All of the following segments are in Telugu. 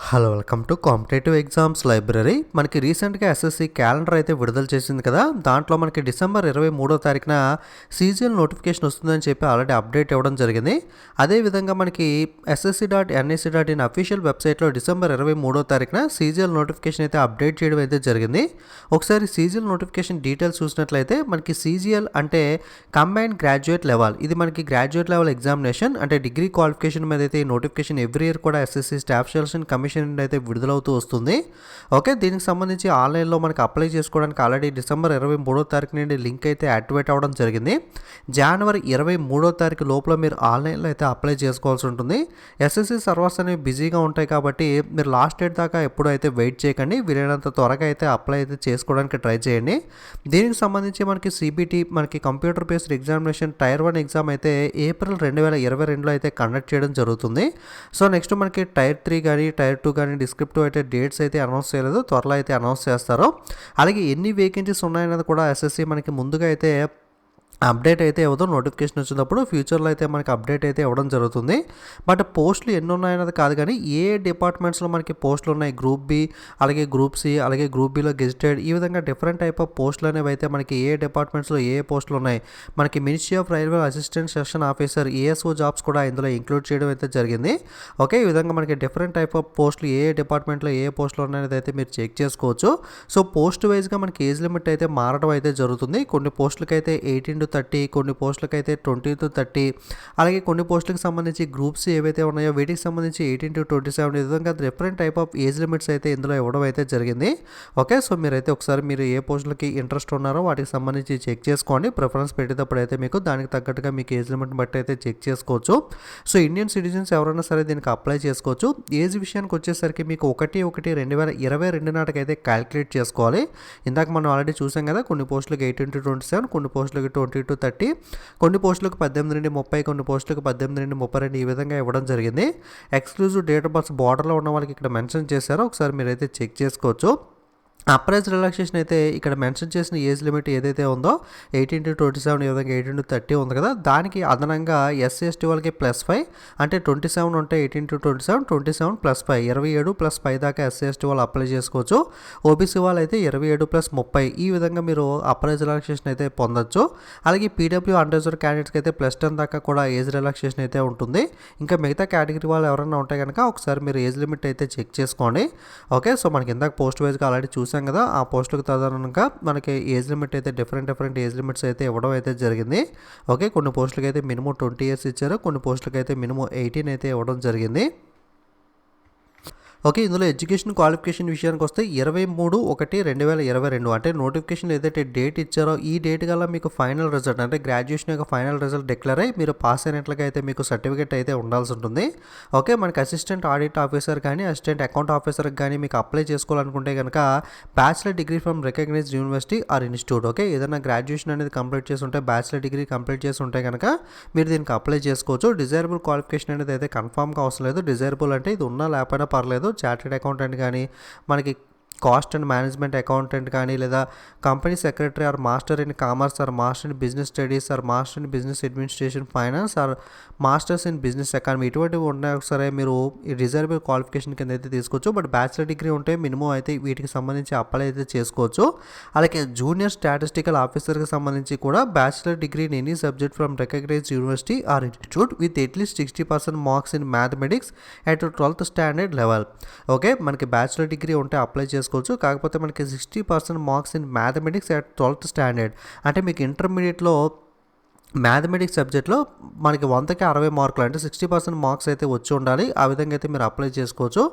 Hello welcome to competitive exams library. మనకి రీసెంట్గా ఎస్ఎస్సి క్యాలెండర్ అయితే విడుదల చేసింది కదా. దాంట్లో మనకి డిసెంబర్ 23వ తారీఖున సీజీఎల్ నోటిఫికేషన్ వస్తుందని చెప్పి ఆల్రెడీ అప్డేట్ ఇవ్వడం జరిగింది. అదేవిధంగా మనకి ssc.nic.in అఫీషియల్ వెబ్సైట్లో డిసెంబర్ 23వ తారీఖున సీజీఎల్ నోటిఫికేషన్ అయితే అప్డేట్ చేయడం అయితే జరిగింది. ఒకసారి సీజీఎల్ నోటిఫికేషన్ డీటెయిల్స్ చూసినట్లయితే మనకి సీజీఎల్ అంటే కంబైన్డ్ గ్రాడ్యుయేట్ లెవెల్. ఇది మనకి గ్రాడ్యుయేట్ లెవెల్ ఎగ్జామినేషన్ అంటే డిగ్రీ క్వాలిఫికేషన్ మీద అయితే ఈ నోటిఫికేషన్ ఎవ్రీ ఇయర్ కూడా ఎస్ఎస్సి స్టాఫ్ సెలక్షన్ కమిషన్ అయితే విడుదలవుతూ వస్తుంది. ఓకే, దీనికి సంబంధించి ఆన్లైన్లో మనకి అప్లై చేసుకోవడానికి ఆల్రెడీ డిసెంబర్ 23వ తారీఖు నుండి లింక్ అయితే యాక్టివేట్ అవ్వడం జరిగింది. జనవరి 23వ తారీఖు లోపల మీరు ఆన్లైన్లో అయితే అప్లై చేసుకోవాల్సి ఉంటుంది. ఎస్ఎస్సి సర్వర్స్ అనేవి బిజీగా ఉంటాయి కాబట్టి మీరు లాస్ట్ డేట్ దాకా ఎప్పుడు అయితే వెయిట్ చేయకండి. వీలైనంత త్వరగా అయితే అప్లై అయితే చేసుకోవడానికి ట్రై చేయండి. దీనికి సంబంధించి మనకి సిబిటి మనకి computer based examination tyre 1 exam అయితే ఏప్రిల్ 2022లో అయితే కండక్ట్ చేయడం జరుగుతుంది. సో నెక్స్ట్ మనకి టైర్ 3 కానీ టైర్ 2 కానీ డిస్క్రిప్టివ్ అయితే డేట్స్ అయితే అనౌన్స్ చేయలేదు, త్వరలో అయితే అనౌన్స్ చేస్తారు. అలాగే ఎన్ని వేకెన్సీస్ ఉన్నాయన్నది కూడా ఎస్ఎస్సి మనకి ముందుగా అయితే అప్డేట్ అయితే ఇవ్వదు. నోటిఫికేషన్ వచ్చినప్పుడు ఫ్యూచర్లో అయితే మనకి అప్డేట్ అయితే ఇవ్వడం జరుగుతుంది. బట్ పోస్టులు ఎన్ని ఉన్నాయన్నది కాదు, కానీ ఏ డిపార్ట్మెంట్స్లో మనకి పోస్టులు ఉన్నాయి, గ్రూప్ బి అలాగే గ్రూప్ సి అలాగే గ్రూప్ బిలో గెజిటెడ్, ఈ విధంగా డిఫరెంట్ టైప్ ఆఫ్ పోస్టులు అనేవి అయితే మనకి ఏ డిపార్ట్మెంట్స్లో ఏ పోస్టులు ఉన్నాయి. మనకి ministry of railway assistant section officer ASO jobs కూడా ఇందులో ఇంక్లూడ్ చేయడం అయితే జరిగింది. ఓకే, ఈ విధంగా మనకి డిఫరెంట్ టైప్ ఆఫ్ పోస్టులు ఏ డిపార్ట్మెంట్లో ఏ పోస్టులు ఉన్నాయనేది అయితే మీరు చెక్ చేసుకోవచ్చు. సో పోస్ట్ వైజ్గా మనకి ఏజ్ లిమిట్ అయితే మారడం అయితే జరుగుతుంది. కొన్ని పోస్టులకి అయితే 18 to 30, కొన్ని పోస్టులకు అయితే 20 to 30, అలాగే కొన్ని పోస్టులకు సంబంధించి గ్రూప్స్ ఏవైతే ఉన్నాయో వీటికి సంబంధించి 18 to 27, ఈ విధంగా different type of age limits అయితే ఇందులో ఇవ్వడం అయితే జరిగింది. ఓకే, సో మీరైతే ఒకసారి మీరు ఏ పోస్టులకి ఇంట్రెస్ట్ ఉన్నారో వాటికి సంబంధించి చెక్ చేసుకోండి. ప్రిఫరెన్స్ పెట్టేటప్పుడు అయితే మీకు దానికి తగ్గట్టుగా మీకు ఏజ్ లిమిట్ బట్టి అయితే చెక్ చేసుకోవచ్చు. సో ఇండియన్ సిటిజన్స్ ఎవరైనా సరే దీనికి అప్లై చేసుకోవచ్చు. ఏజ్ విషయానికి వచ్చేసరికి మీకు 1/1/2022 నాటికైతే క్యాలిక్యులేట్ చేసుకోవాలి. ఇందాక మనం ఆల్రెడీ చూసాం కదా, కొన్ని పోస్టులకు 18 to 27, కొన్ని పోస్టులకు 20 to 30, కొన్ని పోస్టులకు 18 నుండి 30, కొన్ని పోస్టులకు 18 నుండి 32, ఈ విధంగా ఇవ్వడం జరిగింది. ఎక్స్క్లూజివ్ డేట్ ఆఫ్ బర్త్ బార్డర్లో ఉన్న వాళ్ళకి ఇక్కడ మెన్షన్ చేశారో ఒకసారి మీరైతే చెక్ చేసుకోవచ్చు. అప్రైజ్ రిలాక్సేషన్ అయితే ఇక్కడ మెన్షన్ చేసిన ఏజ్ లిమిట్ ఏదైతే ఉందో 18 to 27, ఈ విధంగా 18 to 30 ఉంది కదా, దానికి అదనంగా ఎస్సీ ఎస్టీ వాళ్ళకి +5 అంటే 27 ఉంటే 18 to 27, 27 + 5 27 + 5 దాకా ఎస్సీ ఎస్టీ వాళ్ళు అప్లై చేసుకోవచ్చు. ఓబీసీ వాళ్ళు అయితే 27 + 30, ఈ విధంగా మీరు అప్రైజ్ రిలాక్సేషన్ అయితే పొందొచ్చు. అలాగే పీడబ్ల్యూ అన్రిజర్వ్డ్ క్యాండిడేట్స్కి అయితే +10 దాకా కూడా ఏజ్ రిలాక్సేషన్ అయితే ఉంటుంది. ఇంకా మిగతా కేటగిరీ వాళ్ళు ఎవరైనా ఉంటే కనుక ఒకసారి మీరు ఏజ్ లిమిట్ అయితే చెక్ చేసుకోండి. ఓకే, సో మనకి ఇందాక పోస్ట్ వైజ్గా ఆల్రెడీ చూసాం కదా, ఆ పోస్టులకు తదనంగా మనకి ఏజ్ లిమిట్ అయితే డిఫరెంట్ ఏజ్ లిమిట్స్ అయితే ఇవ్వడం అయితే జరిగింది. ఓకే, కొన్ని పోస్టులకి అయితే మినిమం 20 years ఇచ్చారు, కొన్ని పోస్టులకి అయితే మినిమం 18 అయితే ఇవ్వడం జరిగింది. ఓకే, ఇందులో ఎడ్యుకేషన్ క్వాలిఫికేషన్ విషయానికి వస్తే 23/1/2022 అంటే నోటిఫికేషన్ ఏదైతే డేట్ ఇచ్చారో ఈ డేట్ కల్లా మీకు ఫైనల్ రిజల్ట్ అంటే గ్రాడ్యుయేషన్ యొక్క ఫైనల్ రిజల్ట్ డిక్లేర్ అయ్యి మీరు పాస్ అయినట్లుగా అయితే మీకు సర్టిఫికేట్ అయితే ఉండాల్సి ఉంటుంది. ఓకే, మనకి అసిస్టెంట్ ఆడిట్ ఆఫీసర్ కానీ అసిస్టెంట్ అకౌంట్ ఆఫీసర్కి కానీ మీకు అప్లై చేసుకోవాలనుకుంటే కనుక bachelor degree from recognised university or institute. Okay, ఏదైనా గ్రాడ్యుయేషన్ అనేది కంప్లీట్ చేసి ఉంటే బ్యాచిలర్ డిగ్రీ కంప్లీట్ చేసి ఉంటే కనుక మీరు దీనికి అప్లై చేసుకోవచ్చు. డిజైరబుల్ క్వాలిఫికేషన్ అనేది అయితే కన్ఫామ్గా అవసరం లేదు. డిజైరబుల్ అంటే ఇది ఉన్నా లేకపోయినా పర్లేదు. చార్టెడ్ అకౌంటెంట్ కానీ మనకి కాస్ట్ అండ్ మేనేజ్మెంట్ అకౌంటెంట్ కానీ లేదా company secretary or master in commerce or master in business studies or master in business administration finance or masters in business economy ఇటువంటివి ఉన్నా సరే మీరు ఈ రిజర్వ్ క్వాలిఫికేషన్ కింద అయితే తీసుకోవచ్చు. బట్ బ్యాచిలర్ డిగ్రీ ఉంటే మినిమం అయితే వీటికి సంబంధించి అప్లై అయితే చేసుకోవచ్చు. అలాగే జూనియర్ స్టాటిస్టికల్ ఆఫీసర్కి సంబంధించి కూడా bachelor degree in any subject from recognised university or institute with at least 60% marks in mathematics at 12th standard level. Okay, మనకి బ్యాచిలర్ డిగ్రీ ఉంటే అప్లై చేసుకోవచ్చు. కాకపోతే మనకి 60% marks in mathematics at 12th standard అంటే మీకు ఇంటర్మీడియట్లో మ్యాథమెటిక్స్ సబ్జెక్ట్లో మనకి 100కి 60 మార్కులు అంటే 60% మార్క్స్ అయితే వచ్చి ఉండాలి. ఆ విధంగా అయితే మీరు అప్లై చేసుకోవచ్చు.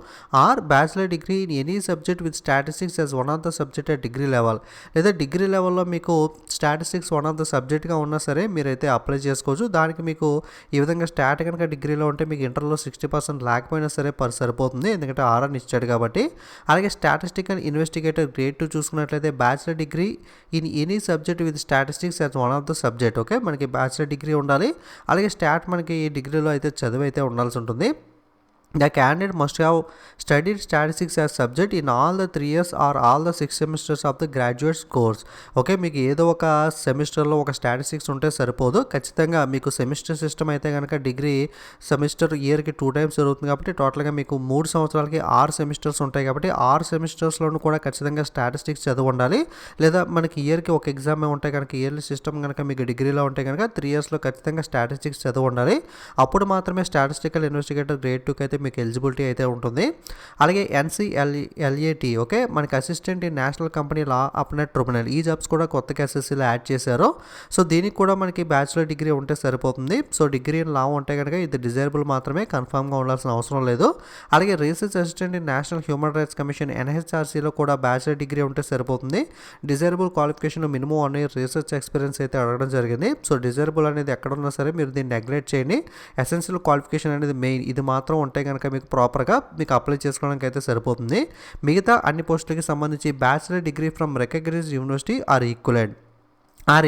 Are bachelor degree in any subject with statistics as one of the subject at degree level, లేదా డిగ్రీ లెవెల్లో మీకు స్టాటిస్టిక్స్ వన్ ఆఫ్ ద సబ్జెక్ట్గా ఉన్నా సరే మీరైతే అప్లై చేసుకోవచ్చు. దానికి మీకు ఈ విధంగా స్టాట్ కనుక డిగ్రీలో ఉంటే మీకు ఇంటర్లో 60% లేకపోయినా సరే సరిపోతుంది, ఎందుకంటే ఆర్ఆర్ని ఇచ్చాడు కాబట్టి. అలాగే స్టాటిస్టికల్ ఇన్వెస్టిగేటర్ గ్రేడ్ 2 చూసుకున్నట్లయితే bachelor degree in any subject with statistics as one of the subject. Okay, మనకి బ్యాచిలర్ డిగ్రీ ఉండాలి. అలాగే స్టాట్ మనకి ఈ డిగ్రీలో అయితే చదువు అయితే ఉండాల్సి ఉంటుంది. The candidate must have studied statistics as subject in all the 3 years or all the 6 semesters of the graduate course. Okay, మీకు ఏదో ఒక సెమిస్టర్లో ఒక స్టాటిస్టిక్స్ ఉంటే సరిపోదు. ఖచ్చితంగా మీకు సెమిస్టర్ సిస్టమ్ అయితే కనుక డిగ్రీ సెమిస్టర్ ఇయర్కి 2 టైమ్స్ జరుగుతుంది కాబట్టి టోటల్గా మీకు 3 సంవత్సరాలకి 6 సెమిస్టర్స్ ఉంటాయి కాబట్టి 6 సెమిస్టర్స్లోనూ కూడా ఖచ్చితంగా స్టాటిస్టిక్స్ చదివి ఉండాలి. లేదా మనకి ఇయర్కి ఒక ఎగ్జామ్ ఉంటే కనుక ఇయర్లీ సిస్టమ్ కనుక మీకు డిగ్రీలో ఉంటే కనుక 3 ఇయర్స్లో ఖచ్చితంగా స్టాటిస్టిక్స్ చదివి ఉండాలి. అప్పుడు మాత్రమే స్టాటిస్టికల్ ఇన్వెస్టిగేటర్ గ్రేడ్ 2కి అయితే మీకు ఎలిజిబిలిటీ అయితే ఉంటుంది. అలాగే NCLAT ఓకే, మనకి assistant in national company law applied tribunal ఈ జాబ్స్ కూడా కొత్తగా ఎస్ఎస్సీలో యాడ్ చేశారు. సో దీనికి కూడా మనకి బ్యాచిలర్ డిగ్రీ ఉంటే సరిపోతుంది. సో డిగ్రీ ఇన్ లా ఉంటే కనుక ఇది డిజైరబుల్ మాత్రమే, కన్ఫామ్గా ఉండాల్సిన అవసరం లేదు. అలాగే research assistant in National Human Rights Commission NHRCలో కూడా బ్యాచిలర్ డిగ్రీ ఉంటే సరిపోతుంది. Desirable qualification minimum 1 year research experience అయితే అడగడం జరిగింది. సో డిజైరబుల్ అనేది ఎక్కడున్నా సరే మీరు దీన్ని నెగ్లెక్ట్ చేయండి. ఎసెన్షియల్ క్వాలిఫికేషన్ అనేది మెయిన్, ఇది మాత్రం ఉంటే కనుక మీకు ప్రాపర్గా మీకు అప్లై చేసుకోవడానికి అయితే సరిపోతుంది. మిగతా అన్ని పోస్టులకి సంబంధించి bachelor degree from recognised university or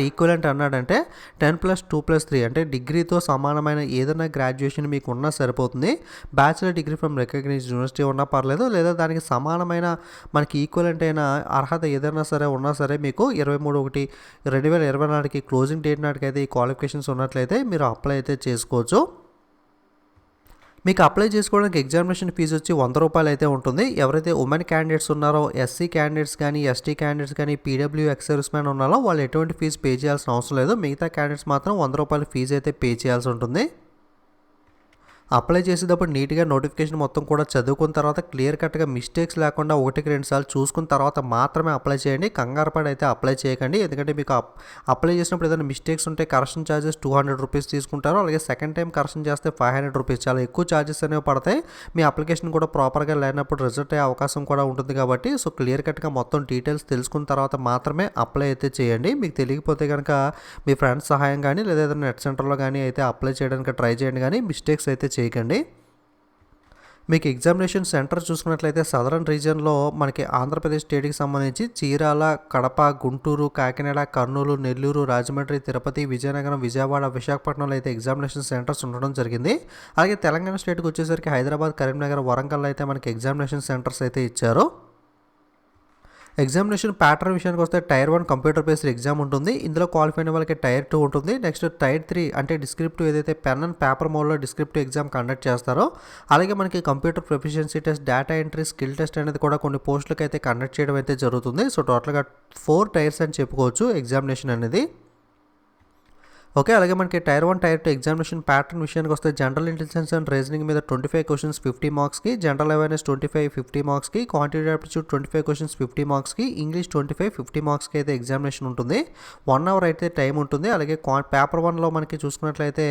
equivalent అన్నాడంటే 10+2+3 అంటే డిగ్రీతో సమానమైన ఏదైనా గ్రాడ్యుయేషన్ మీకు ఉన్నా సరిపోతుంది. Bachelor degree from recognised university ఉన్నా పర్లేదు, లేదా దానికి సమానమైన మనకి ఈక్వలెంట్ అయిన అర్హత ఏదైనా సరే ఉన్నా సరే మీకు 23/1/2024కి క్లోజింగ్ డేట్ నాటికైతే ఈ క్వాలిఫికేషన్స్ ఉన్నట్లయితే మీరు అప్లై అయితే చేసుకోవచ్చు. మీకు అప్లై చేసుకోవడానికి ఎగ్జామినేషన్ ఫీజు వచ్చి 100 రూపాయలు అయితే ఉంటుంది. ఎవరైతే ఉమెన్ క్యాండిడేట్స్ ఉన్నారో, ఎస్సీ క్యాండిడేట్స్ కానీ, ఎస్టీ క్యాండిడేట్స్ కానీ, పీడబ్ల్యూ ఎక్స్ సర్వీస్ మ్యాన్ ఉన్నారో వాళ్ళు ఎటువంటి ఫీజు పే చేయాల్సిన అవసరం లేదు. మిగతా క్యాండిడేట్స్ మాత్రం 100 రూపాయల ఫీజు అయితే పే చేయాల్సి ఉంటుంది. అప్లై చేసేటప్పుడు నీట్గా నోటిఫికేషన్ మొత్తం కూడా చదువుకున్న తర్వాత క్లియర్ కట్గా మిస్టేక్స్ లేకుండా 1-2 సార్లు చూసుకున్న తర్వాత మాత్రమే అప్లై చేయండి. కంగారు పడి అయితే అప్లై చేయకండి. ఎందుకంటే మీకు అప్లై చేసినప్పుడు ఏదైనా మిస్టేక్స్ ఉంటే కరెక్షన్ ఛార్జెస్ 200 రూపీస్ తీసుకుంటారు. అలాగే సెకండ్ టైం కరెక్షన్ చేస్తే 500 రూపీస్, చాలా ఎక్కువ ఛార్జెస్ అనేవి పడతాయి. మీ అప్లికేషన్ కూడా ప్రాపర్గా లేనప్పుడు రిజల్ట్ అయ్యే అవకాశం కూడా ఉంటుంది కాబట్టి సో క్లియర్ కట్గా మొత్తం డీటెయిల్స్ తెలుసుకున్న తర్వాత మాత్రమే అప్లై అయితే చేయండి. మీకు తెలియకపోతే కనుక మీ ఫ్రెండ్స్ సహాయం కానీ లేదా ఏదైనా నెట్ సెంటర్లో కానీ అయితే అప్లై చేయడానికి ట్రై చేయండి, కానీ మిస్టేక్స్ అయితే చేయకండి. మీకు ఎగ్జామినేషన్ సెంటర్ చూసుకున్నట్లయితే సదరన్ రీజియన్లో మనకి ఆంధ్రప్రదేశ్ స్టేట్కి సంబంధించి చీరాల, కడప, గుంటూరు, కాకినాడ, కర్నూలు, నెల్లూరు, రాజమండ్రి, తిరుపతి, విజయనగరం, విజయవాడ, విశాఖపట్నంలో అయితే ఎగ్జామినేషన్ సెంటర్స్ ఉండడం జరిగింది. అలాగే తెలంగాణ స్టేట్కి వచ్చేసరికి హైదరాబాద్, కరీంనగర్, వరంగల్ అయితే మనకి ఎగ్జామినేషన్ సెంటర్స్ అయితే ఇచ్చారు. ఎగ్జామినేషన్ ప్యాటర్న్ విషయానికి వస్తే టైర్ 1 కంప్యూటర్ బేస్డ్ ఎగ్జామ్ ఉంటుంది. ఇందులో క్వాలిఫై అయిన వాళ్ళకి టైర్ 2 ఉంటుంది. నెక్స్ట్ టైర్ 3 అంటే డిస్క్రిప్టివ్ ఏదైతే పెన్ అండ్ పేపర్ మోడ్లో డిస్క్రిప్టివ్ ఎగ్జామ్ కండక్ట్ చేస్తారో, అలాగే మనకి computer proficiency test, data entry, skill test అనేది కూడా కొన్ని పోస్టులకు అయితే కండక్ట్ చేయడం అయితే జరుగుతుంది. సో టోటల్గా 4 టైర్స్ అని చెప్పుకోవచ్చు ఎగ్జామినేషన్ అనేది. ఓకే, అలాగే మనకి టైర్ 1, టైర్ 2 ఎగ్జామినేషన్ ప్యాటర్న్ విషయానికి వస్తే జనరల్ ఇంటెలిజెన్స్ అండ్ రీజనింగ్ మీద 25 క్వశ్చన్స్ 50 మార్క్స్కి, జనరల్ అవేర్నెస్ 25 50 మార్క్స్కి, క్వాంటిటీ ఆప్టిట్యూడ్ 25 క్వశ్చన్స్ 50 మార్క్స్కి, ఇంగ్లీష్ 25 50 మార్క్స్కి అయితే ఎగ్జామినేషన్ ఉంటుంది. 1 అవర్ అయితే టైం ఉంటుంది. అలాగే పేపర్ 1లో మనకి చూసుకున్నట్లయితే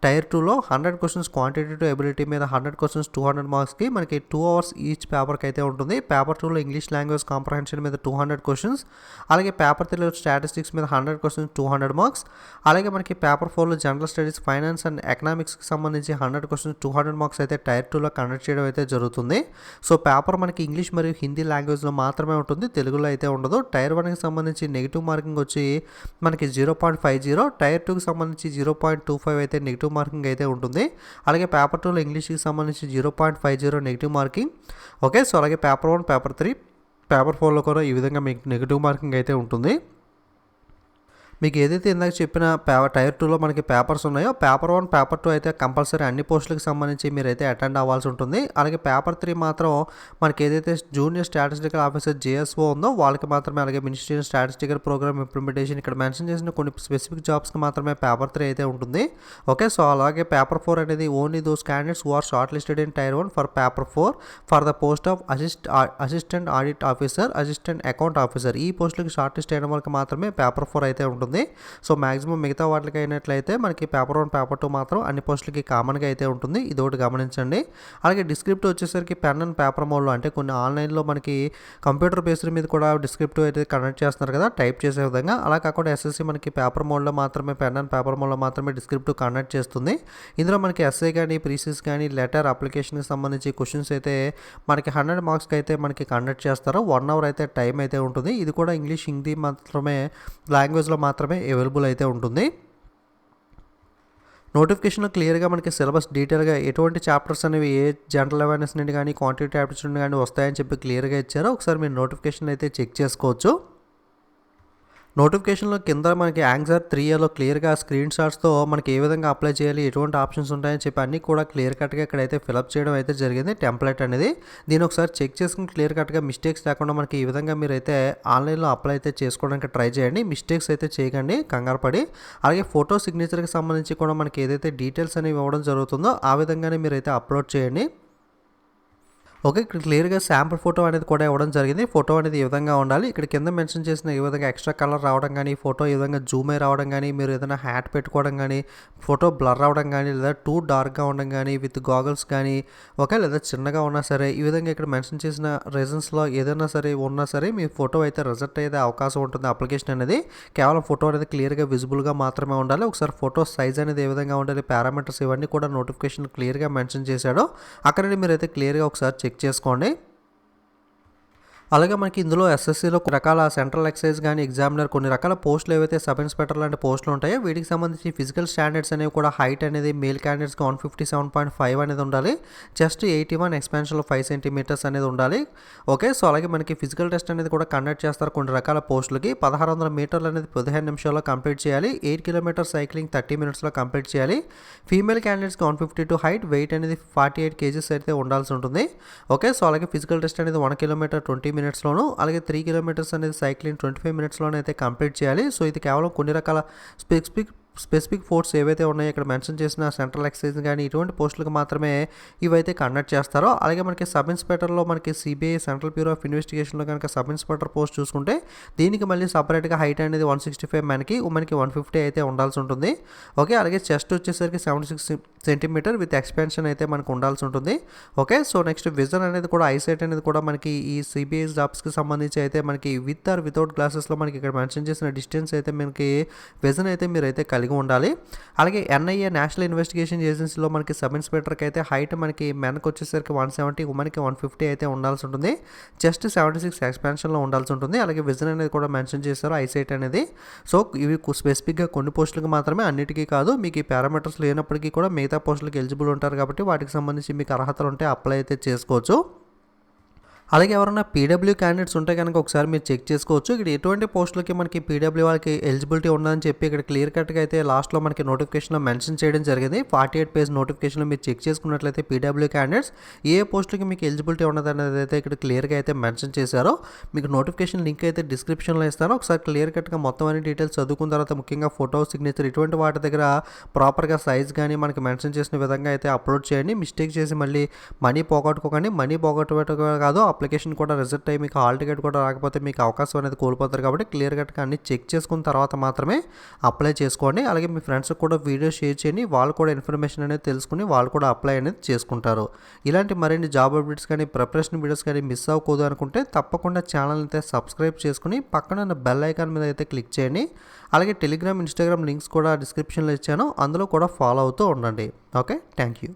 టైర్ 2లో 100 క్వశ్చన్స్ క్వాంటిటేటివ్ ఎబిలిటీ మీద 100 క్వశ్చన్స్ 200 మార్క్స్కి మనకి 2 hours ఈచ్ పేపర్కి అయితే ఉంటుంది. పేపర్ 2లో ఇంగ్లీష్ లాంగ్వేజ్ కాంప్రహెన్షన్ మీద 200 క్వశ్చన్స్, అలాగే పేపర్ 3లో స్టాటిస్టిక్స్ మీద 100 క్వశ్చన్స్ 200 మార్క్స్, అలాగే మనకి పేపర్ 4లో జనరల్ స్టడీస్, ఫైనాన్స్ అండ్ ఎకనామిక్స్కి సంబంధించి 100 క్వశ్చన్స్ 200 మార్క్స్ అయితే టైర్ 2లో కండక్ట్ చేయడం అయితే జరుగుతుంది. సో పేపర్ మనకి ఇంగ్లీష్ మరియు హిందీ లాంగ్వేజ్లో మాత్రమే ఉంటుంది, తెలుగులో అయితే ఉండదు. టైర్ 1కి సంబంధించి నెగిటివ్ మార్కింగ్ వచ్చి మనకి 0.50, టైర్ 2కి సంబంధించి 0.25 అయితే నెగిటివ్ మార్కింగ్ అయితే ఉంటుంది. అలాగే పేపర్ 2లో ఇంగ్లీష్కి సంబంధించి 0.50 నెగిటివ్ మార్కింగ్. ఓకే, సో అలాగే పేపర్ 1, పేపర్ 3, పేపర్ 4లో కూడా ఈ విధంగా మీకు నెగిటివ్ మార్కింగ్ అయితే ఉంటుంది. మీకు ఏదైతే ఇందాక చెప్పిన టైర్ 2లో మనకి పేపర్స్ ఉన్నాయో పేపర్ 1, పేపర్ 2 అయితే కంపల్సరీ అన్ని పోస్టులకు సంబంధించి మీరైతే అటెండ్ అవ్వాల్సి ఉంటుంది. అలాగే పేపర్ 3 మాత్రం మనకి ఏదైతే జూనియర్ స్టాటిస్టికల్ ఆఫీసర్ JSO ఉందో వాళ్ళకి మాత్రమే, అలాగే మినిస్ట్రీ స్టాటిస్టికల్ ప్రోగ్రామ్ ఇంప్లిమెంటేషన్ ఇక్కడ మెన్షన్ చేసిన కొన్ని స్పెసిఫిక్ జాబ్స్కి మాత్రమే పేపర్ 3 అయితే ఉంటుంది. ఓకే, సో అలాగే పేపర్ 4 అనేది only those candidates who are shortlisted in tier 1 for paper 4 for the post of assistant audit officer, assistant account officer. ఈ పోస్టులకి షార్ట్ లిస్ట్ అయిన వాళ్ళకి మాత్రమే పేపర్ 4 అయితే ఉంటుంది. సో మ్యాక్సిమం మిగతా వాటికి అయినట్లయితే మనకి పేపర్ 1, పేపర్ 2 మాత్రం అన్ని పోస్టులకి కామన్గా అయితే ఉంటుంది. ఇది ఒకటి గమనించండి. అలాగే డిస్క్రిప్టివ్ వచ్చేసరికి పెన్ అండ్ పేపర్ మోడ్లో అంటే కొన్ని ఆన్లైన్లో మనకి కంప్యూటర్ బేస్డ్ మీద కూడా డిస్క్రిప్టివ్ అయితే కండక్ట్ చేస్తున్నారు కదా టైప్ చేసే విధంగా, అలా కాకుండా SSC మనకి పేపర్ మోడ్లో మాత్రమే, పెన్ అండ్ పేపర్ మోడ్లో మాత్రమే డిస్క్రిప్టివ్ కండక్ట్ చేస్తుంది. ఇందులో మనకి ఎస్ఏ కానీ, ప్రీసిస్ కానీ, లెటర్ అప్లికేషన్కి సంబంధించి క్వశ్చన్స్ అయితే మనకి 100 మార్క్స్కి అయితే మనకి కండక్ట్ చేస్తారు. 1 అవర్ అయితే టైం అయితే ఉంటుంది. ఇది కూడా ఇంగ్లీష్, హిందీ మాత్రమే లాంగ్వేజ్లో మాత్రమే అవైలబుల్ అయితే ఉంటుంది. నోటిఫికేషన్లో క్లియర్గా మనకి సిలబస్ డీటెయిల్గా ఎటువంటి చాప్టర్స్ అనేవి ఏ జనరల్ అవేర్నెస్ నుండి కానీ క్వాంటిటేటివ్ యాప్టిట్యూడ్ నుండి కానీ వస్తాయని చెప్పి క్లియర్గా ఇచ్చారో ఒకసారి మీరు నోటిఫికేషన్ అయితే చెక్ చేసుకోవచ్చు. నోటిఫికేషన్లో కింద మనకి యాంగ్జర్ 3Aలో క్లియర్గా స్క్రీన్ షాట్స్తో మనకి ఏ విధంగా అప్లై చేయాలి, ఎటువంటి ఆప్షన్స్ ఉంటాయని చెప్పి అన్నీ కూడా క్లియర్ కట్గా ఇక్కడైతే ఫిలప్ చేయడం అయితే జరిగింది టెంప్లెట్ అనేది. దీని ఒకసారి చెక్ చేసుకుని క్లియర్ కట్గా మిస్టేక్స్ లేకుండా మనకి ఈ విధంగా మీరైతే ఆన్లైన్లో అప్లై అయితే చేసుకోవడానికి ట్రై చేయండి. మిస్టేక్స్ అయితే చేయకండి కంగారు పడి. అలాగే ఫోటో సిగ్నేచర్కి సంబంధించి కూడా మనకి ఏదైతే డీటెయిల్స్ అనేవి ఇవ్వడం జరుగుతుందో ఆ విధంగానే మీరైతే అప్లోడ్ చేయండి. ఓకే, ఇక్కడ క్లియర్గా శాంపుల్ ఫోటో అనేది కూడా ఇవ్వడం జరిగింది. ఫోటో అనేది ఈ విధంగా ఉండాలి. ఇక్కడ కింద మెన్షన్ చేసిన ఈ విధంగా ఎక్స్ట్రా కలర్ రావడం కానీ, ఫోటో ఈ విధంగా జూమ్ అయి రావడం కానీ, మీరు ఏదైనా హ్యాట్ పెట్టుకోవడం కానీ, ఫోటో బ్లర్ అవ్వడం కానీ, లేదా టూ డార్క్గా ఉండడం కానీ, విత్ గాగల్స్ కానీ, ఓకే, లేదా చిన్నగా ఉన్నా సరే ఈ విధంగా ఇక్కడ మెన్షన్ చేసిన రీజన్స్లో ఏదైనా సరే ఉన్నా సరే మీ ఫోటో అయితే రిజెక్ట్ అయ్యే అవకాశం ఉంటుంది. అప్లికేషన్ అనేది కేవలం ఫోటో అనేది క్లియర్గా విజిబుల్గా మాత్రమే ఉండాలి. ఒకసారి ఫోటో సైజ్ అనేది ఏ విధంగా ఉండాలి, పారామీటర్స్ ఇవన్నీ కూడా నోటిఫికేషన్ క్లియర్గా మెన్షన్ చేశాడో అక్కడ మీరైతే క్లియర్గా ఒకసారి చెక్ చేసుకోండి. అలాగే మనకి ఇందులో ఎస్ఎస్సీలో రకాల సెంట్రల్ ఎక్సైజ్ కానీ ఎగ్జామినర్ కొన్ని రకాల పోస్టులు ఏవైతే సబ్ ఇన్స్పెక్టర్ లాంటి పోస్టులు ఉంటాయో వీటికి సంబంధించి ఫిజికల్ స్టాండర్డ్స్ అనేవి కూడా హైట్ అనేది మేల్ క్యాండిడేట్స్కి 157.5 అనేది ఉండాలి. చెస్ట్ 81, ఎక్స్పాన్షన్లో 5 సెంటీమీటర్స్ అనేది ఉండాలి. ఓకే, సో అలాగే మనకి ఫిజికల్ టెస్ట్ అనేది కూడా కండక్ట్ చేస్తారు కొన్ని రకాల పోస్టులకి. 1600 మీటర్లు అనేది 15 నిమిషాల్లో కంప్లీట్ చేయాలి. 8 కిలోమీటర్ సైక్లింగ్ 30 మినిట్స్లో కంప్లీట్ చేయాలి. ఫీమేల్ క్యాండిడేట్స్కి 152 హైట్, వెయిట్ అనేది 48 కేజీస్ అయితే ఉండాల్సి ఉంటుంది. ఓకే, సో అలాగే ఫిజికల్ టెస్ట్ అనేది 1 కిలోమీటర్ 20 మినిట్స్లోను, అలాగే 3 కిలోమీటర్స్ అనేది సైక్లింగ్ 25 మినిట్స్లోనే అయితే కంప్లీట్ చేయాలి. సో ఇది కేవలం కొన్ని రకాల స్పెసిఫిక్ ఫోర్స్ ఏవైతే ఉన్నాయో ఇక్కడ మెన్షన్ చేసిన సెంట్రల్ ఎక్సైజ్ కానీ ఇటువంటి పోస్టులకు మాత్రమే ఇవైతే కండక్ట్ చేస్తారో. అలాగే మనకి సబ్ ఇన్స్పెక్టర్లో మనకి సిబిఐ సెంట్రల్ బ్యూరో ఆఫ్ ఇన్వెస్టిగేషన్లో కనుక సబ్ ఇన్స్పెక్టర్ పోస్ట్ చూసుకుంటే దీనికి మళ్ళీ సపరేట్గా హైట్ అనేది 165 మనకి 150 అయితే ఉండాల్సి ఉంటుంది. ఓకే, అలాగే చెస్ట్ వచ్చేసరికి 76 సెంటీమీటర్ విత్ ఎక్స్పాన్షన్ అయితే మనకు ఉండాల్సి ఉంటుంది. ఓకే, సో నెక్స్ట్ విజన్ అనేది కూడా ఐసైట్ అనేది కూడా మనకి ఈ సిబిఐ జాబ్స్కి సంబంధించి అయితే మనకి విత్ ఆర్ వితౌట్ గ్లాసెస్లో మనకి ఇక్కడ మెన్షన్ చేసిన డిస్టెన్స్ అయితే మనకి విజన్ అయితే మీరైతే కలిగి ఉండాలి. అలాగే ఎన్ఐఏ నేషనల్ ఇన్వెస్టిగేషన్ ఏజెన్సీలో మనకి సబ్ ఇన్స్పెక్టర్కి అయితే హైట్ మనకి మెన్కి వచ్చేసరికి 170, ఉమెన్కి 150 అయితే ఉండాల్సి ఉంటుంది. చెస్ట్ 76 ఎక్స్పాన్షన్లో ఉండాల్సి ఉంటుంది. అలాగే విజన్ అనేది కూడా మెన్షన్ చేశారు ఐసైట్ అనేది. సో ఇవి స్పెసిఫిక్గా కొన్ని పోస్టులకు మాత్రమే, అన్నిటికీ కాదు. మీకు ఈ పారామీటర్స్ లేనప్పటికీ కూడా మిగతా పోస్టులకు ఎలిజిబుల్ ఉంటారు కాబట్టి వాటికి సంబంధించి మీకు అర్హతలు ఉంటే అప్లై అయితే చేసుకోవచ్చు. అలాగే ఎవరైనా పీడబ్ల్యూ క్యాండిడేట్స్ ఉంటే కనుక ఒకసారి మీరు చెక్ చేసుకోవచ్చు. ఇక్కడ ఎటువంటి పోస్టులకి మనకి పీడబ్ల్యూ వాళ్ళకి ఎలిజిబిలిటీ ఉన్నదని చెప్పి ఇక్కడ క్లియర్ కట్గా అయితే లాస్ట్లో మనకి నోటిఫికేషన్లో మెన్షన్ చేయడం జరిగింది. 48 పేజ్ నోటిఫికేషన్లో మీరు చెక్ చేసుకున్నట్లయితే పీడబ్ల్యూ క్యాండిడేట్స్ ఏ పోస్టులకి మీకు ఎలిజిబిలిటీ ఉన్నదనేది అయితే ఇక్కడ క్లియర్గా అయితే మెన్షన్ చేశారో. మీకు నోటిఫికేషన్ లింక్ అయితే డిస్క్రిప్షన్లో ఇస్తాను. ఒకసారి క్లియర్ కట్గా మొత్తం అన్ని డీటెయిల్స్ చదువుకున్న తర్వాత ముఖ్యంగా ఫోటో, సిగ్నేచర్ ఇటువంటి వాటి దగ్గర ప్రాపర్గా సైజ్ కానీ మనకి మెన్షన్ చేసిన విధంగా అయితే అప్లోడ్ చేయండి. మిస్టేక్ చేసి మళ్ళీ మనీ పోగొట్టుకోకండి. మనీ పోగొట్టుకోవడం కాదు, అప్లికేషన్ కూడా రిజెక్ట్ అయ్యి మీకు హాల్ టికెట్ కూడా రాకపోతే మీకు అవకాశం అనేది కోల్పోతారు. కాబట్టి క్లియర్ కట్గా అన్ని చెక్ చేసుకున్న తర్వాత మాత్రమే అప్లై చేసుకోండి. అలాగే మీ ఫ్రెండ్స్కి కూడా వీడియో షేర్ చేయండి. వాళ్ళు కూడా ఇన్ఫర్మేషన్ అనేది తెలుసుకుని వాళ్ళు కూడా అప్లై అనేది చేసుకుంటారు. ఇలాంటి మరిన్ని జాబ్ అప్డేట్స్ కానీ ప్రిపరేషన్ వీడియోస్ కానీ మిస్ అవ్వకూడదు అనుకుంటే తప్పకుండా ఛానల్ అయితే సబ్స్క్రైబ్ చేసుకుని పక్కన ఉన్న బెల్ ఐకాన్ మీద అయితే క్లిక్ చేయండి. అలాగే టెలిగ్రామ్, ఇన్స్టాగ్రామ్ లింక్స్ కూడా డిస్క్రిప్షన్లో ఇచ్చాను, అందులో కూడా ఫాలో అవుతూ ఉండండి. Okay, thank you.